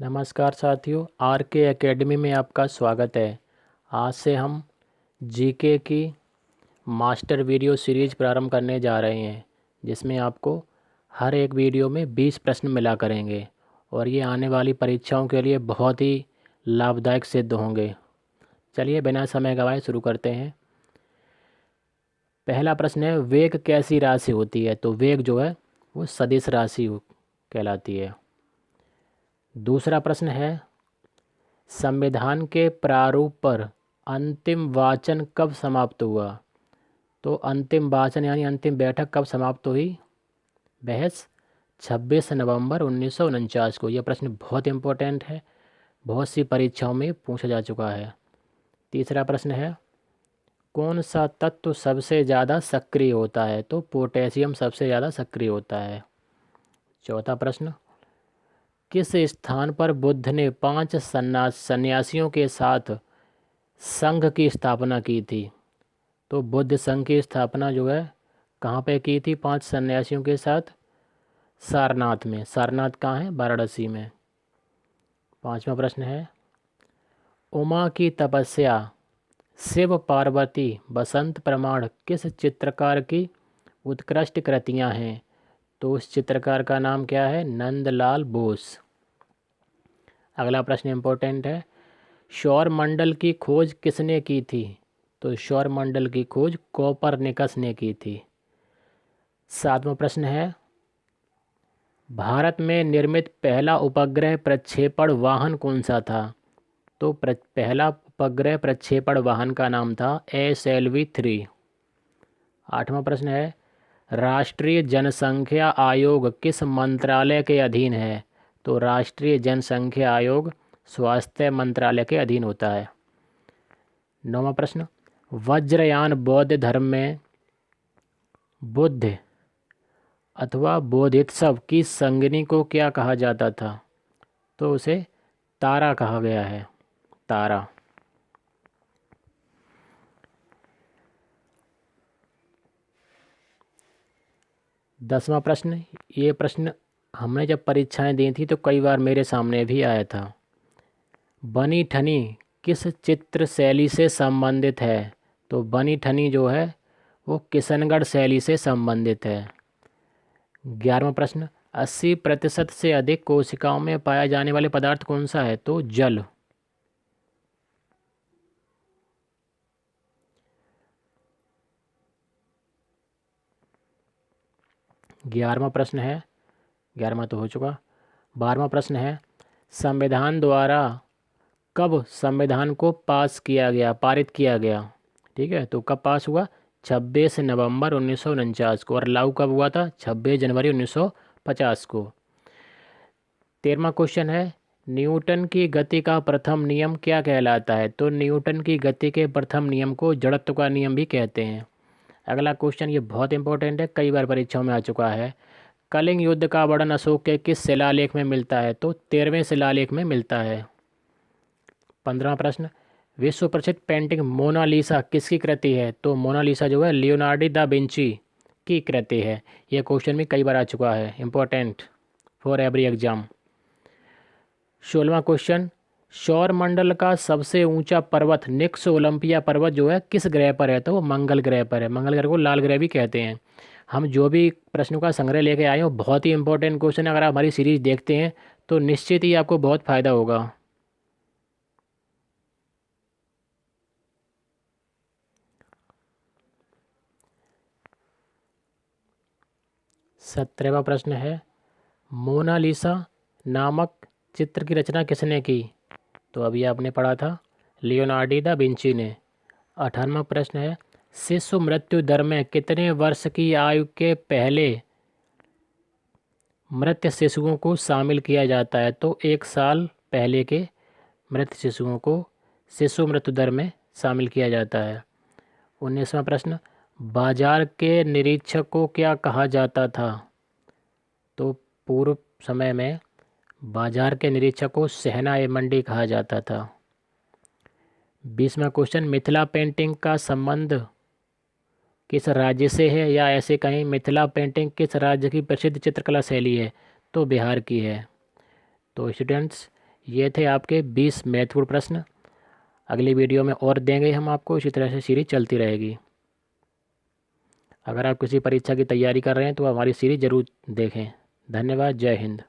नमस्कार साथियों, आर के एकेडमी में आपका स्वागत है। आज से हम जीके की मास्टर वीडियो सीरीज प्रारंभ करने जा रहे हैं, जिसमें आपको हर एक वीडियो में 20 प्रश्न मिला करेंगे और ये आने वाली परीक्षाओं के लिए बहुत ही लाभदायक सिद्ध होंगे। चलिए बिना समय गंवाए शुरू करते हैं। पहला प्रश्न है, वेग कैसी राशि होती है? तो वेग जो है वो सदिश राशि कहलाती है। दूसरा प्रश्न है, संविधान के प्रारूप पर अंतिम वाचन कब समाप्त हुआ? तो अंतिम वाचन यानी अंतिम बैठक कब समाप्त हुई? बहस 26 नवंबर 1949 को। यह प्रश्न बहुत इंपॉर्टेंट है, बहुत सी परीक्षाओं में पूछा जा चुका है। तीसरा प्रश्न है, कौन सा तत्व सबसे ज़्यादा सक्रिय होता है? तो पोटेशियम सबसे ज़्यादा सक्रिय होता है। चौथा प्रश्न, किस स्थान पर बुद्ध ने 5 सन्यासियों के साथ संघ की स्थापना की थी? तो बुद्ध संघ की स्थापना जो है कहाँ पे की थी 5 सन्यासियों के साथ? सारनाथ में। सारनाथ कहाँ है? वाराणसी में। पांचवा प्रश्न है, उमा की तपस्या, शिव पार्वती, बसंत प्रमाण किस चित्रकार की उत्कृष्ट कृतियां हैं? तो उस चित्रकार का नाम क्या है? नंदलाल बोस। अगला प्रश्न इंपॉर्टेंट है, सौरमंडल की खोज किसने की थी? तो सौरमंडल की खोज कोपरनिकस ने की थी। सातवां प्रश्न है, भारत में निर्मित पहला उपग्रह प्रक्षेपण वाहन कौन सा था? तो पहला उपग्रह प्रक्षेपण वाहन का नाम था SLV-3। आठवां प्रश्न है, राष्ट्रीय जनसंख्या आयोग किस मंत्रालय के अधीन है? तो राष्ट्रीय जनसंख्या आयोग स्वास्थ्य मंत्रालय के अधीन होता है। नौवां प्रश्न, वज्रयान बौद्ध धर्म में बुद्ध अथवा बोधिसत्व की संगिनी को क्या कहा जाता था? तो उसे तारा कहा गया है। तारा। 10वां प्रश्न, ये प्रश्न हमने जब परीक्षाएं दी थी तो कई बार मेरे सामने भी आया था। बनी ठनी किस चित्र शैली से संबंधित है? तो बनी ठनी जो है वो किशनगढ़ शैली से संबंधित है। 11वां प्रश्न, 80% से अधिक कोशिकाओं में पाया जाने वाले पदार्थ कौन सा है? तो जल। 11वां प्रश्न है, 11वां तो हो चुका। 12वां प्रश्न है, संविधान द्वारा कब संविधान को पास किया गया, पारित किया गया? ठीक है, तो कब पास हुआ? 26 नवंबर 1949 को। और लागू कब हुआ था? 26 जनवरी 1950 को। 13वां क्वेश्चन है, न्यूटन की गति का प्रथम नियम क्या कहलाता है? तो न्यूटन की गति के प्रथम नियम को जड़त्व का नियम भी कहते हैं। अगला क्वेश्चन ये बहुत इंपॉर्टेंट है, कई बार परीक्षाओं में आ चुका है। कलिंग युद्ध का वर्णन अशोक के किस शिलालेख में मिलता है? तो 13वें शिलालेख में मिलता है। 15वां प्रश्न, विश्व प्रसिद्ध पेंटिंग मोनालिसा किसकी कृति है? तो मोनालिसा जो है लियोनार्डो दा विंची की कृति है। यह क्वेश्चन भी कई बार आ चुका है, इंपॉर्टेंट फॉर एवरी एग्जाम। 16वां क्वेश्चन, सौरमंडल का सबसे ऊंचा पर्वत निक्स ओलंपिया पर्वत जो है किस ग्रह पर है? तो वो मंगल ग्रह पर है। मंगल ग्रह को लाल ग्रह भी कहते हैं। हम जो भी प्रश्नों का संग्रह लेके आए हैं वो बहुत ही इंपॉर्टेंट क्वेश्चन है। अगर आप हमारी सीरीज देखते हैं तो निश्चित ही आपको बहुत फायदा होगा। 17वां प्रश्न है, मोनालिसा नामक चित्र की रचना किसने की? तो अभी आपने पढ़ा था, लियोनार्डो दा विंची ने। 18वां प्रश्न है, शिशु मृत्यु दर में कितने वर्ष की आयु के पहले मृत शिशुओं को शामिल किया जाता है? तो 1 साल पहले के मृत शिशुओं को शिशु मृत्यु दर में शामिल किया जाता है। 19वां प्रश्न, बाजार के निरीक्षक को क्या कहा जाता था? तो पूर्व समय में बाजार के निरीक्षक को सहना ए मंडी कहा जाता था। 20वां क्वेश्चन, मिथिला पेंटिंग का संबंध किस राज्य से है? या ऐसे कहीं, मिथिला पेंटिंग किस राज्य की प्रसिद्ध चित्रकला शैली है? तो बिहार की है। तो स्टूडेंट्स, ये थे आपके 20 महत्वपूर्ण प्रश्न। अगली वीडियो में और देंगे हम आपको, इसी तरह से सीरीज चलती रहेगी। अगर आप किसी परीक्षा की तैयारी कर रहे हैं तो हमारी सीरीज ज़रूर देखें। धन्यवाद। जय हिंद।